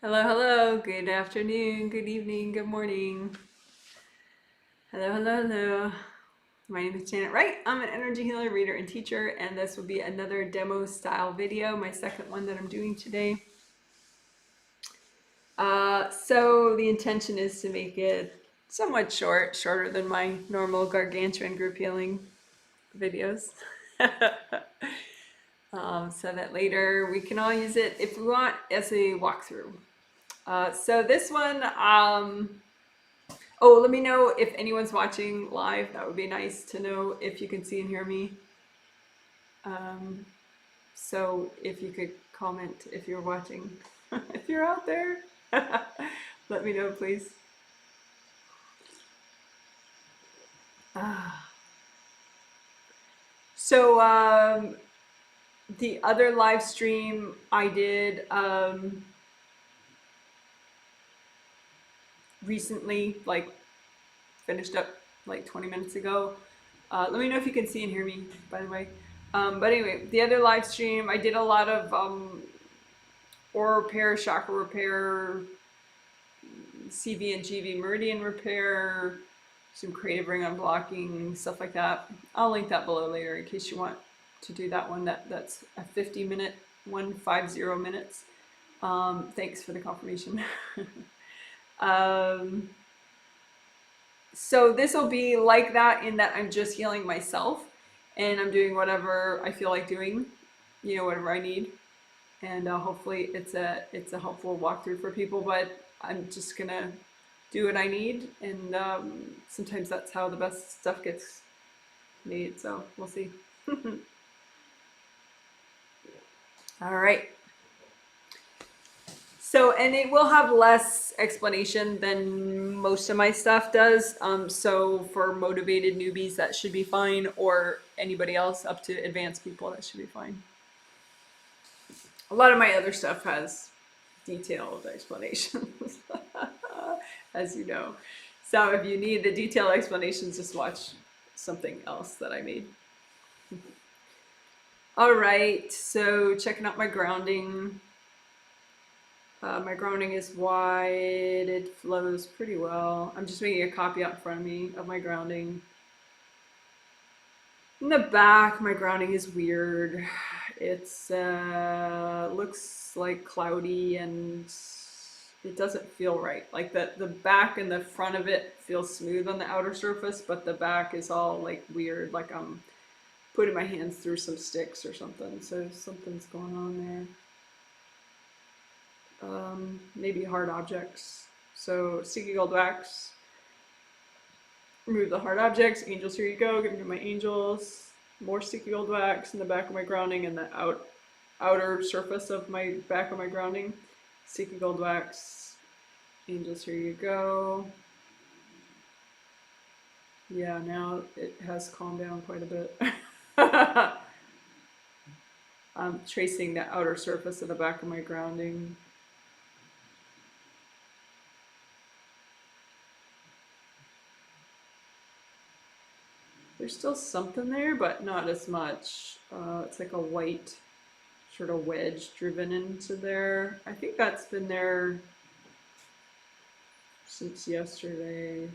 Hello, hello. Good afternoon, good evening, good morning. Hello, hello, hello. My name is Janet Wright. I'm an energy healer, reader, and teacher, and this will be another demo style video, my second one that I'm doing today. So the intention is to make it somewhat shorter than my normal gargantuan group healing videos. So that later we can all use it if we want as a walkthrough. So this one, oh, let me know if anyone's watching live. That would be nice to know if you can see and hear me. Um, so if you could comment if you're watching, if you're out there, let me know, please. Ah. So the other live stream I did recently, like finished up like 20 minutes ago. Let me know if you can see and hear me, by the way. But anyway, the other live stream, I did a lot of aura repair, chakra repair, CV and GV meridian repair, some creative ring unblocking, stuff like that. I'll link that below later in case you want to do that one. That's a 50-minute, 150 minutes. Thanks for the confirmation. um, so this will be like that in that I'm just healing myself and I'm doing whatever I feel like doing, whatever I need. And hopefully it's a helpful walkthrough for people, but I'm just gonna do what I need, and sometimes that's how the best stuff gets made, so we'll see. All right. So, and it will have less explanation than most of my stuff does. So for motivated newbies, that should be fine, or anybody else up to advanced people, that should be fine. A lot of my other stuff has detailed explanations, as you know. So if you need the detailed explanations, just watch something else that I made. All right, so checking out my grounding. My grounding is wide, it flows pretty well. I'm just making a copy out in front of me of my grounding. In the back, my grounding is weird. It's looks like cloudy and it doesn't feel right. Like the back and the front of it feels smooth on the outer surface, but the back is all like weird, like I'm putting my hands through some sticks or something. So something's going on there. Maybe hard objects. So sticky gold wax. Remove the hard objects. Angels, here you go. Give them to my angels. More sticky gold wax in the back of my grounding and the outer surface of my back of my grounding. Sticky gold wax. Angels, here you go. Yeah, now it has calmed down quite a bit. I'm tracing the outer surface of the back of my grounding. There's still something there, but not as much. It's like a white sort of wedge driven into there. I think that's been there since yesterday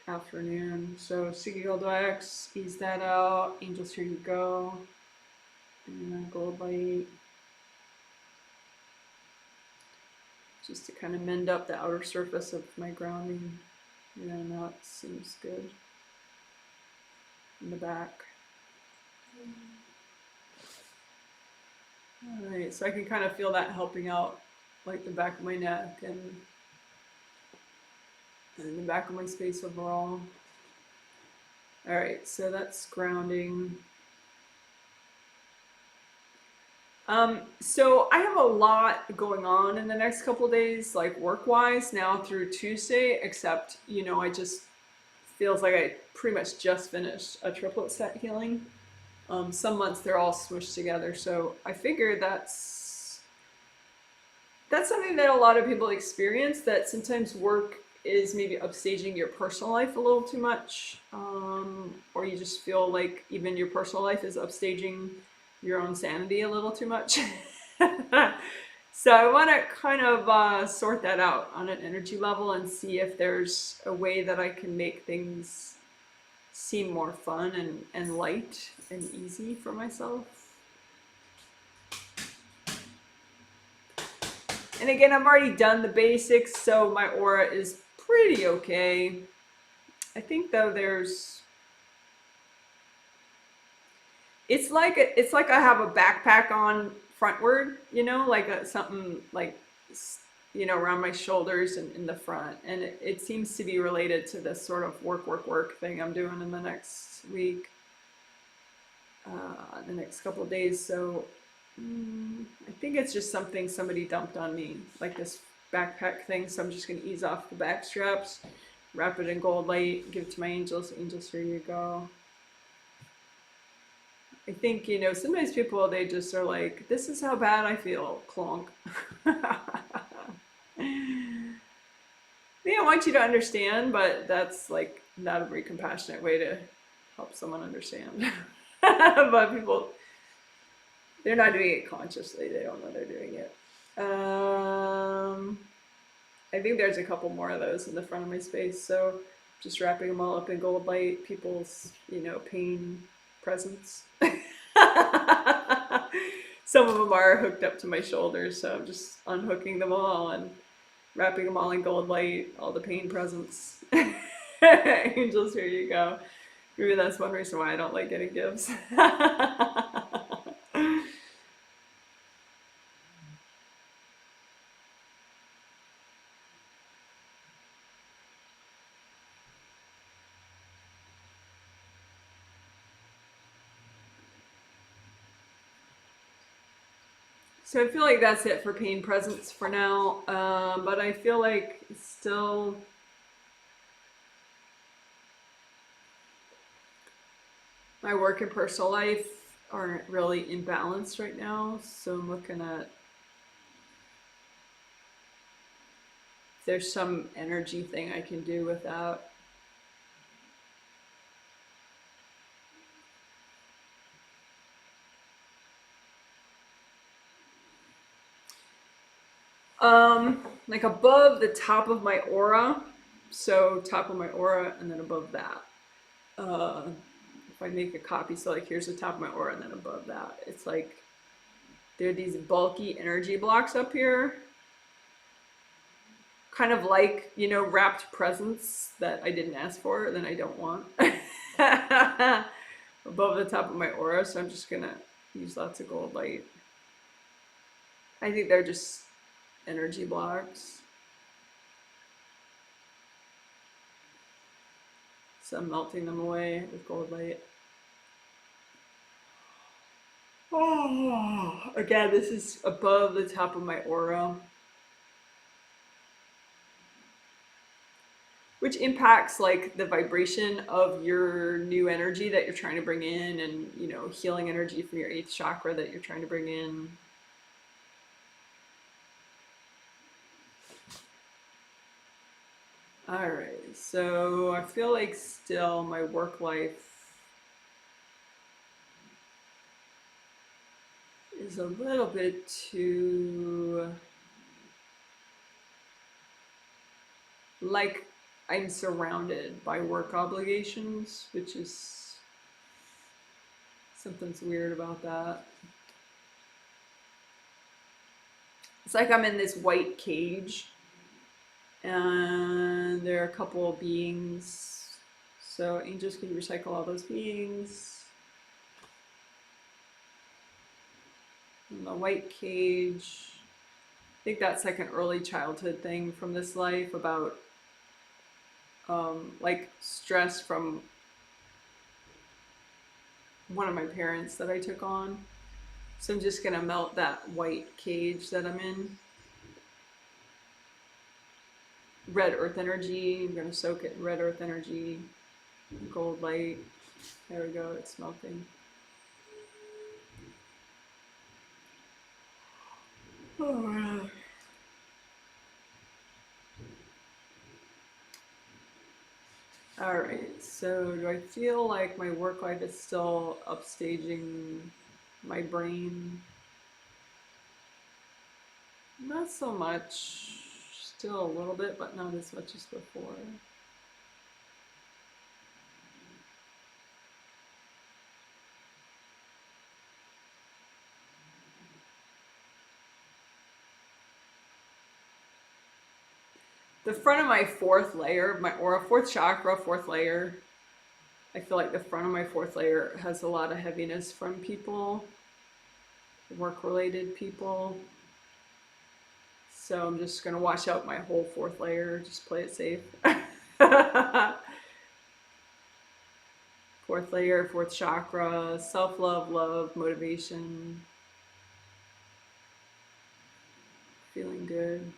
afternoon. So sticky gold wax, ease that out. Angels, here you go. And then gold light. Just to kind of mend up the outer surface of my grounding. Yeah, now it seems good. In the back. All right, so I can kind of feel that helping out, like the back of my neck and the back of my space overall. All right, so that's grounding. So I have a lot going on in the next couple of days, like work-wise, now through Tuesday, except, I just feels like I pretty much just finished a triplet set healing. Some months they're all smushed together, so I figure that's something that a lot of people experience, that sometimes work is maybe upstaging your personal life a little too much, or you just feel like even your personal life is upstaging your own sanity a little too much. So I want to kind of sort that out on an energy level and see if there's a way that I can make things seem more fun and light and easy for myself. And again, I've already done the basics, so my aura is pretty okay. I think though it's like I have a backpack on frontward, you know, like something like around my shoulders and in the front, and it seems to be related to this sort of work thing I'm doing in the next week, the next couple of days. So I think it's just something somebody dumped on me, like this backpack thing. So I'm just gonna ease off the back straps, wrap it in gold light, give it to my angels. Angels, here you go. I think, sometimes people, they just are like, this is how bad I feel, clonk. They don't want you to understand, but that's like not a very compassionate way to help someone understand. But people, they're not doing it consciously, they don't know they're doing it. I think there's a couple more of those in the front of my space, so just wrapping them all up in gold light, people's, pain presents. Some of them are hooked up to my shoulders, so I'm just unhooking them all and wrapping them all in gold light, all the pain presents. Angels, here you go. Maybe that's one reason why I don't like getting gifts. So I feel like that's it for pain presents for now, but I feel like still my work and personal life aren't really imbalanced right now, so I'm looking at if there's some energy thing I can do with that. Like above the top of my aura, so top of my aura and then above that. If I make a copy, so like here's the top of my aura and then above that, it's like there are these bulky energy blocks up here, kind of like, wrapped presents that I didn't ask for, then I don't want. Above the top of my aura, so I'm just gonna use lots of gold light. I think they're just energy blocks. So I'm melting them away with gold light. Oh, again, this is above the top of my aura, which impacts like the vibration of your new energy that you're trying to bring in, and healing energy from your 8th chakra that you're trying to bring in. All right, so I feel like still my work life is a little bit too like I'm surrounded by work obligations, which is something's weird about that. It's like I'm in this white cage and there are a couple of beings. So angels, can you recycle all those beings? In the white cage. I think that's like an early childhood thing from this life about like stress from one of my parents that I took on. So I'm just gonna melt that white cage that I'm in. Red earth energy, I'm gonna soak it in red earth energy, gold light. There we go, it's melting. Oh. All right, so do I feel like my work life is still upstaging my brain? Not so much. Still a little bit, but not as much as before. The front of my fourth layer, my aura, fourth chakra, fourth layer, I feel like the front of my fourth layer has a lot of heaviness from people, work-related people. So I'm just going to wash out my whole fourth layer, just play it safe. Fourth layer, fourth chakra, self-love, love, motivation, feeling good.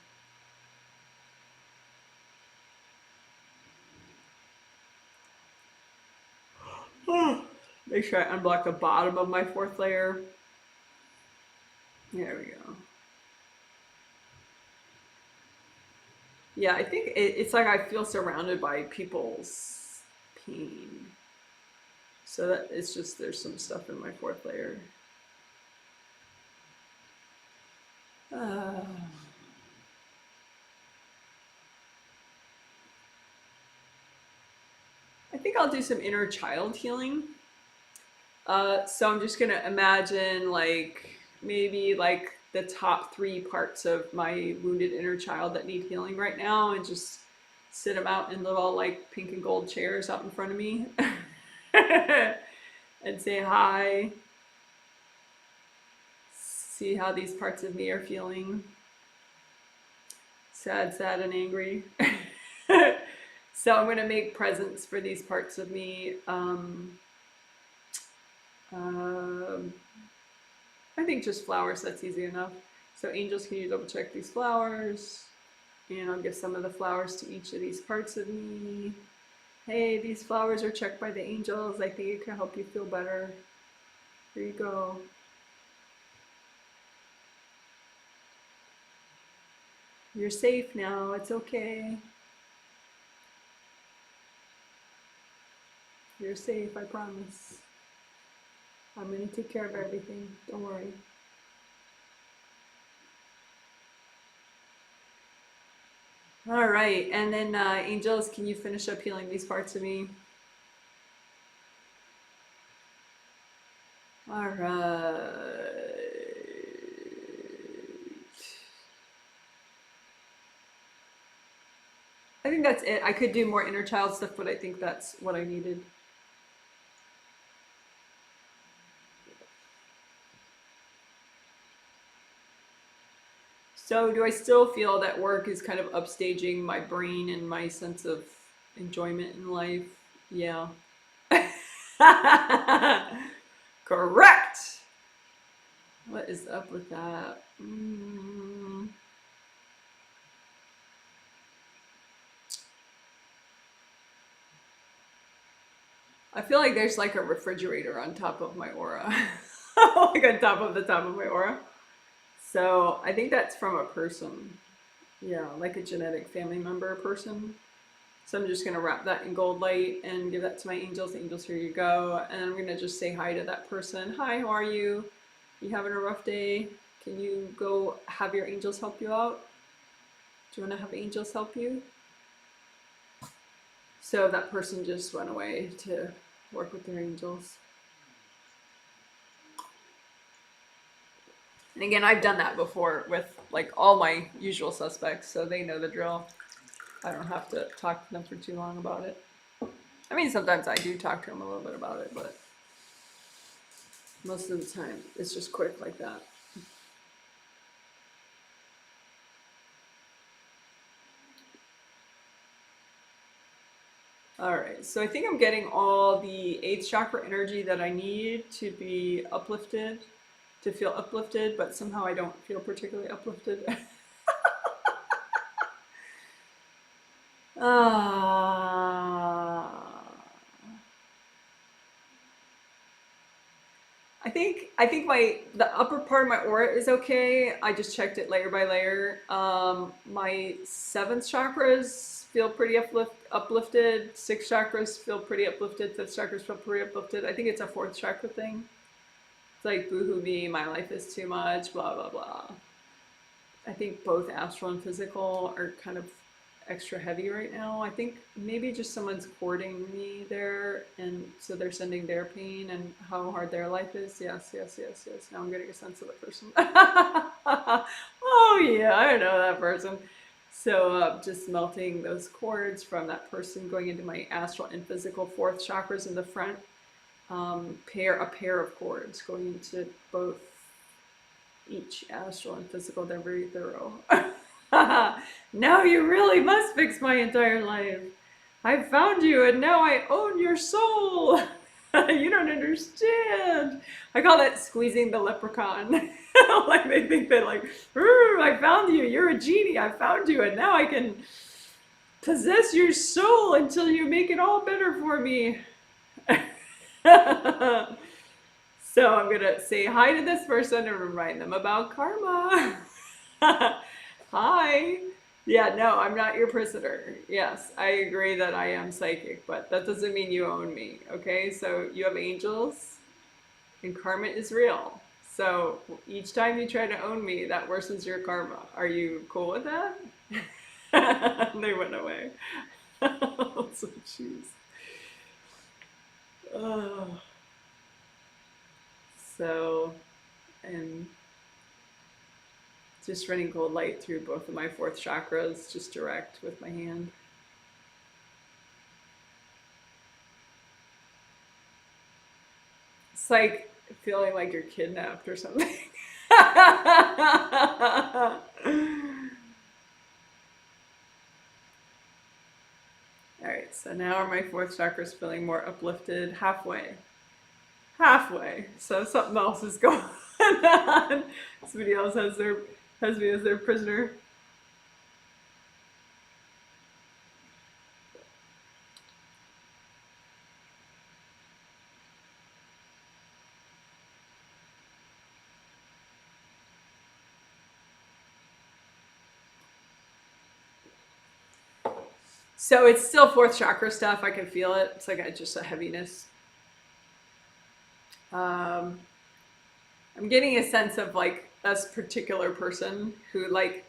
Make sure I unblock the bottom of my fourth layer. There we go. Yeah, I think it's like I feel surrounded by people's pain. So that it's just there's some stuff in my fourth layer. I think I'll do some inner child healing. So I'm just gonna imagine like maybe like the top 3 parts of my wounded inner child that need healing right now, and just sit them out in little like pink and gold chairs out in front of me and say hi. See how these parts of me are feeling. Sad, sad, and angry. So I'm gonna make presents for these parts of me. I think just flowers, that's easy enough. So angels, can you double check these flowers? And I'll give some of the flowers to each of these parts of me. Hey, these flowers are checked by the angels. I think it can help you feel better. Here you go. You're safe now, it's okay. You're safe, I promise. I'm gonna take care of everything, don't worry. All right, and then angels, can you finish up healing these parts of me? All right. I think that's it. I could do more inner child stuff, but I think that's what I needed. So do I still feel that work is kind of upstaging my brain and my sense of enjoyment in life? Yeah. Correct. What is up with that? I feel like there's like a refrigerator on top of my aura. Like on top of my aura. So I think that's from a person. Yeah, like a genetic family member person. So I'm just gonna wrap that in gold light and give that to my angels. Angels, here you go. And I'm gonna just say hi to that person. Hi, how are you? You having a rough day? Can you go have your angels help you out? Do you wanna have angels help you? So that person just went away to work with their angels. And again, I've done that before with like all my usual suspects, so they know the drill. I don't have to talk to them for too long about it. I mean, sometimes I do talk to them a little bit about it, but most of the time it's just quick like that. All right, so I think I'm getting all the 8th chakra energy that I need to be uplifted, to feel uplifted, but somehow I don't feel particularly uplifted. I think the upper part of my aura is okay. I just checked it layer by layer. My 7th chakras feel pretty uplifted. 6th chakras feel pretty uplifted. 5th chakras feel pretty uplifted. I think it's a 4th chakra thing. It's like boohoo me, my life is too much, blah blah blah. I think both astral and physical are kind of extra heavy right now. I think maybe just someone's courting me there, and so they're sending their pain and how hard their life is. Yes, yes, yes, yes. Now I'm getting a sense of the person. Oh, yeah, I know that person. So just melting those cords from that person going into my astral and physical fourth chakras in the front. A pair of cords going into both each astral and physical. They're very thorough. Now you really must fix my entire life. I found you and now I own your soul. You don't understand. I call that squeezing the leprechaun. Like they think that like, I found you. You're a genie. I found you and now I can possess your soul until you make it all better for me. So I'm gonna say hi to this person and remind them about karma. Hi. Yeah, no, I'm not your prisoner. Yes, I agree that I am psychic, but that doesn't mean you own me. Okay, so you have angels and karma is real. So each time you try to own me, that worsens your karma. Are you cool with that? They went away. So jeez. Oh. So, and just running cold light through both of my fourth chakras, just direct with my hand. It's like feeling like you're kidnapped or something. All right, so now my fourth chakra is feeling more uplifted, halfway. So something else is going on. Somebody else has me as their prisoner. So it's still fourth chakra stuff. I can feel it. It's like just a heaviness. I'm getting a sense of like this particular person who like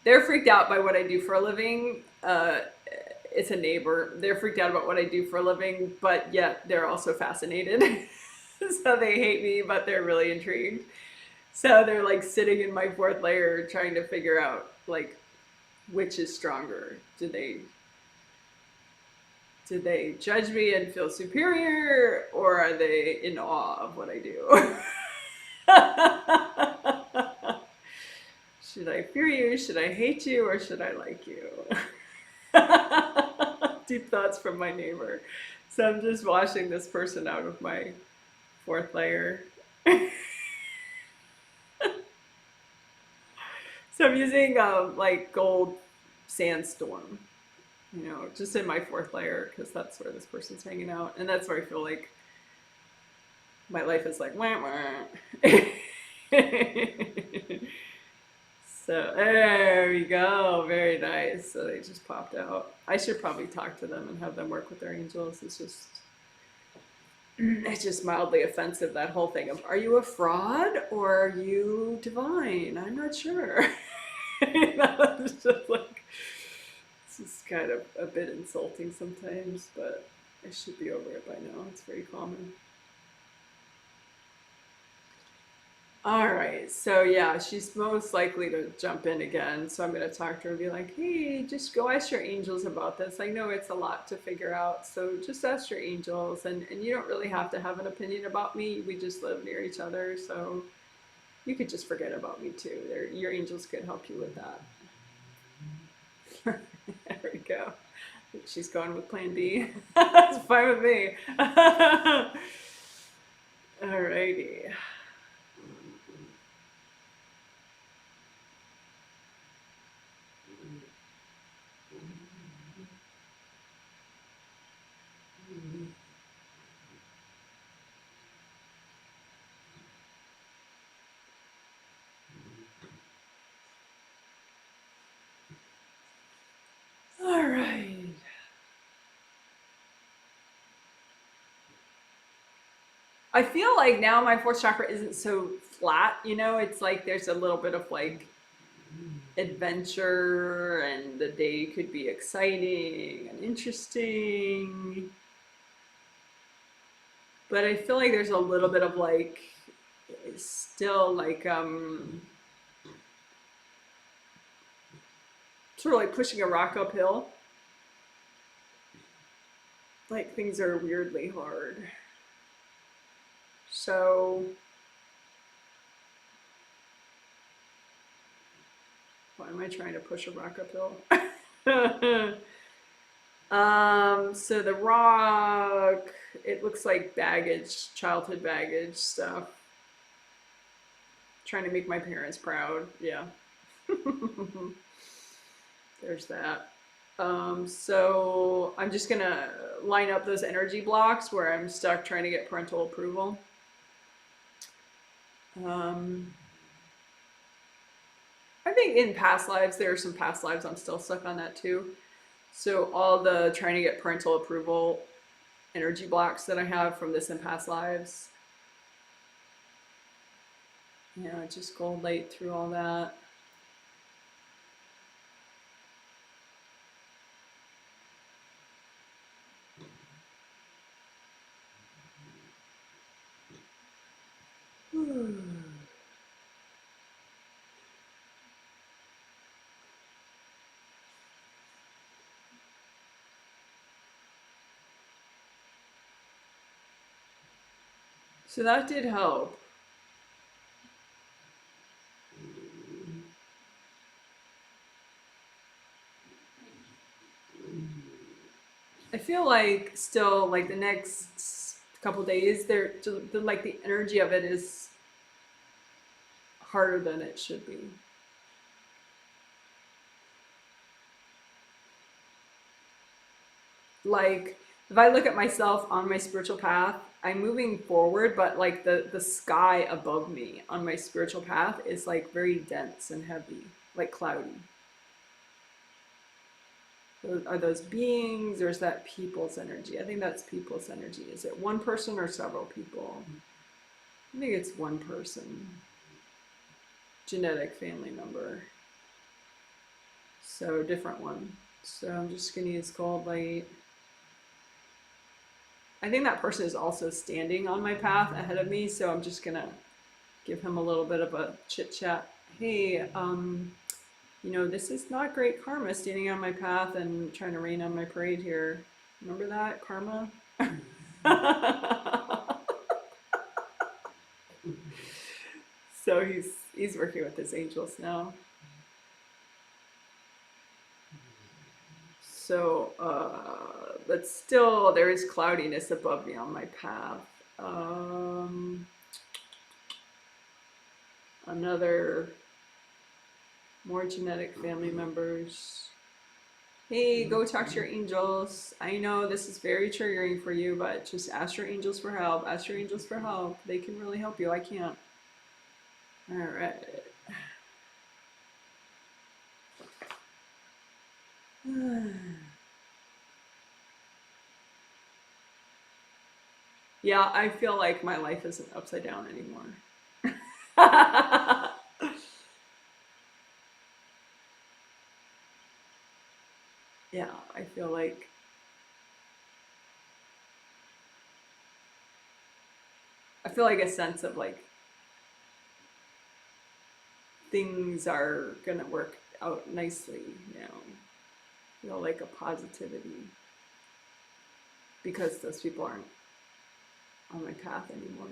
they're freaked out by what I do for a living. It's a neighbor. They're freaked out about what I do for a living, but yet they're also fascinated. So they hate me, but they're really intrigued. So they're like sitting in my fourth layer trying to figure out like which is stronger. Do they judge me and feel superior, or are they in awe of what I do? Should I fear you? Should I hate you? Or should I like you? Deep thoughts from my neighbor. So I'm just washing this person out of my fourth layer. So I'm using like gold sandstorm, just in my fourth layer because that's where this person's hanging out, and that's where I feel like my life is like wah wah. So there we go, very nice. So they just popped out. I should probably talk to them and have them work with their angels. It's just mildly offensive, that whole thing of, are you a fraud or are you divine? I'm not sure. It's just like, it's just kind of a bit insulting sometimes, but I should be over it by now. It's very common. All right, so yeah, she's most likely to jump in again. So I'm going to talk to her and be like, hey, just go ask your angels about this. I know it's a lot to figure out, so just ask your angels. And you don't really have to have an opinion about me. We just live near each other, so you could just forget about me too. Your angels could help you with that. There we go. She's going with plan B. That's fine with me. All righty. All right. I feel like now my fourth chakra isn't so flat, it's like there's a little bit of like adventure, and the day could be exciting and interesting. But I feel like there's a little bit of like, still like, sort of like pushing a rock uphill. Like things are weirdly hard. So, why am I trying to push a rock uphill? So the rock, it looks like baggage, childhood baggage stuff. Trying to make my parents proud. Yeah. There's that. So I'm just gonna line up those energy blocks where I'm stuck trying to get parental approval. I think in past lives, there are some past lives I'm still stuck on that too. So all the trying to get parental approval energy blocks that I have from this in past lives, just gold light through all that. So that did help. I feel like still like the next couple days, like the energy of it is harder than it should be. Like if I look at myself on my spiritual path, I'm moving forward, but like the sky above me on my spiritual path is like very dense and heavy, like cloudy. Are those beings, or is that people's energy? I think that's people's energy. Is it one person or several people? I think it's one person. Genetic family member. So different one. So I'm just gonna use gold light. I think that person is also standing on my path ahead of me, so I'm just gonna give him a little bit of a chit chat. Hey, this is not great karma standing on my path and trying to rain on my parade here. Remember that, karma? So he's working with his angels now. So, but still there is cloudiness above me on my path. Another more genetic family members. Hey, go talk to your angels. I know this is very triggering for you, but just ask your angels for help. Ask your angels for help. They can really help you. I can't. All right. Yeah, I feel like my life isn't upside down anymore. Yeah, I feel like a sense of like things are gonna work out nicely, feel like a positivity because those people aren't on my path anymore.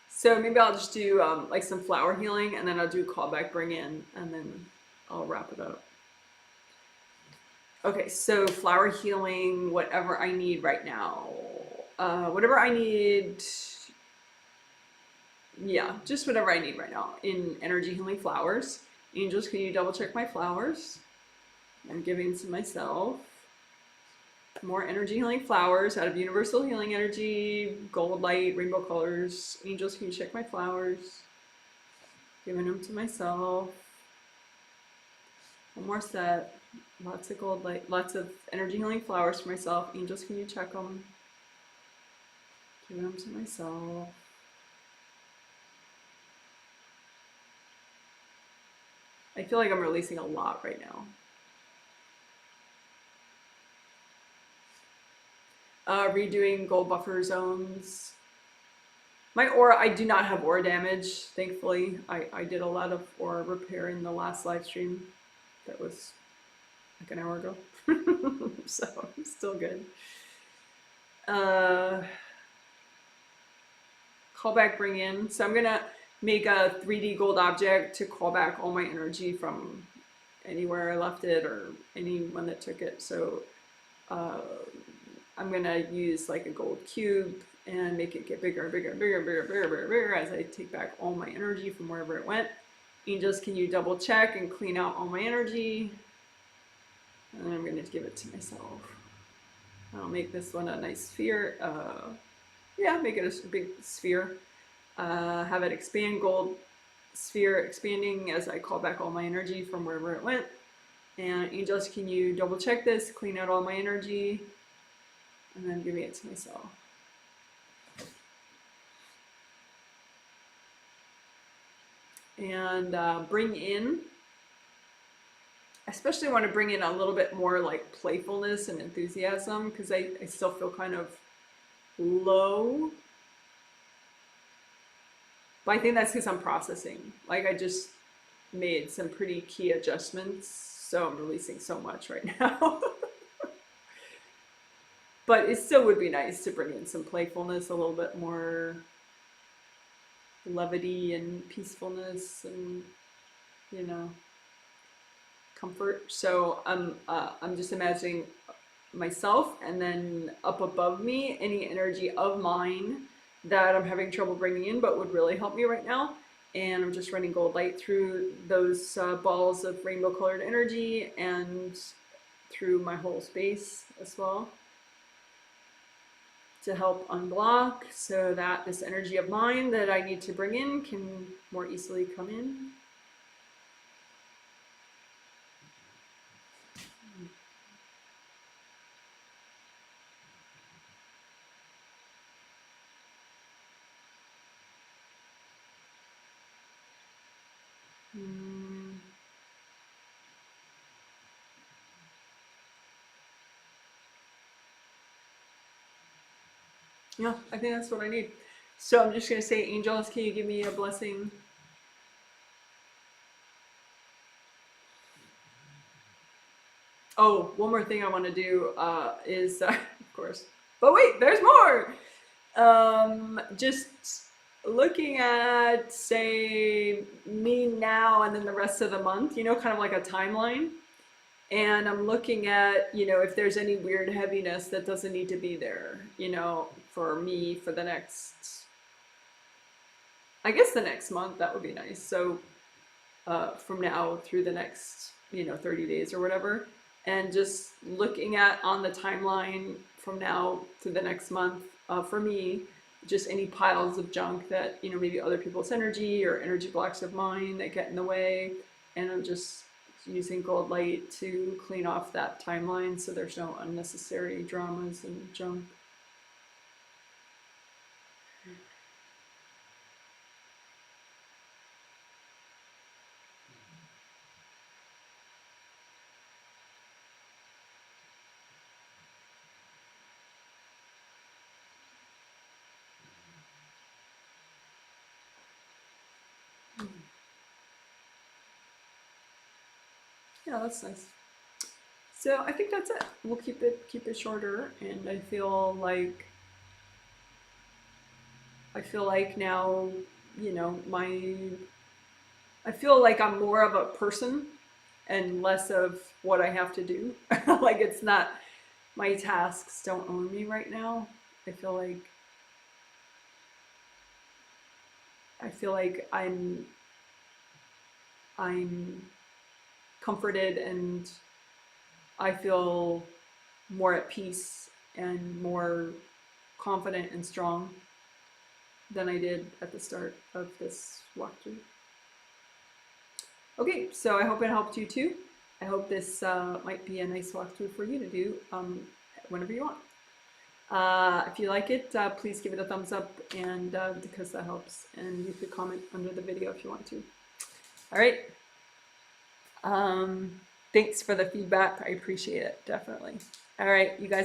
So maybe I'll just do like some flower healing, and then I'll do callback, bring in, and then I'll wrap it up. Okay, so flower healing, whatever I need right now. Whatever I need, yeah, just whatever I need right now in energy healing flowers. Angels, can you double check my flowers? I'm giving to myself. More energy healing flowers out of universal healing energy, gold light, rainbow colors. Angels, can you check my flowers? Giving them to myself. One more set. Lots of gold light, lots of energy healing flowers for myself. Angels, can you check them? Giving them to myself. I feel like I'm releasing a lot right now. Redoing gold buffer zones. My aura, I do not have aura damage, thankfully. I did a lot of aura repair in the last live stream. That was like an hour ago. So I'm still good. Call back, bring in. So I'm gonna make a 3D gold object to call back all my energy from anywhere I left it or anyone that took it. So I'm gonna use like a gold cube and make it get bigger and bigger and bigger and bigger and bigger and bigger, bigger as I take back all my energy from wherever it went. Angels, can you double check and clean out all my energy? And then I'm gonna give it to myself. I'll make this one a nice sphere. Yeah, make it a big sphere. Have it expand, gold sphere expanding as I call back all my energy from wherever it went. And angels, can you double check this, clean out all my energy, and then giving it to myself. And bring in, I especially want to bring in a little bit more like playfulness and enthusiasm, because I still feel kind of low. But I think that's because I'm processing. Like I just made some pretty key adjustments, so I'm releasing so much right now. But it still would be nice to bring in some playfulness, a little bit more levity and peacefulness and, you know, comfort. So I'm just imagining myself, and then up above me, any energy of mine that I'm having trouble bringing in but would really help me right now. And I'm just running gold light through those balls of rainbow colored energy and through my whole space as well, to help unblock so that this energy of mine that I need to bring in can more easily come in. Yeah, I think that's what I need. So I'm just going to say, angels, can you give me a blessing? Oh, one more thing I want to do is, of course, but wait, there's more! Just looking at, say, me now and then the rest of the month, you know, kind of like a timeline. And I'm looking at, you know, if there's any weird heaviness that doesn't need to be there, you know, for me for the next, I guess the next month, that would be nice. So from now through the next, you know, 30 days or whatever. And just looking at on the timeline from now to the next month, for me, just any piles of junk that, you know, maybe other people's energy or energy blocks of mine that get in the way. And I'm just using gold light to clean off that timeline so there's no unnecessary dramas and junk. Yeah, that's nice. So I think that's it. We'll keep it shorter, and I feel like now, you know, I feel like I'm more of a person and less of what I have to do. Like it's not, my tasks don't own me right now. I feel like I'm comforted, and I feel more at peace and more confident and strong than I did at the start of this walkthrough. Okay, so I hope it helped you too. I hope this might be a nice walkthrough for you to do whenever you want. If you like it, please give it a thumbs up, and because that helps. And you could comment under the video if you want to. All right. Thanks for the feedback. I appreciate it, definitely. All right, you guys are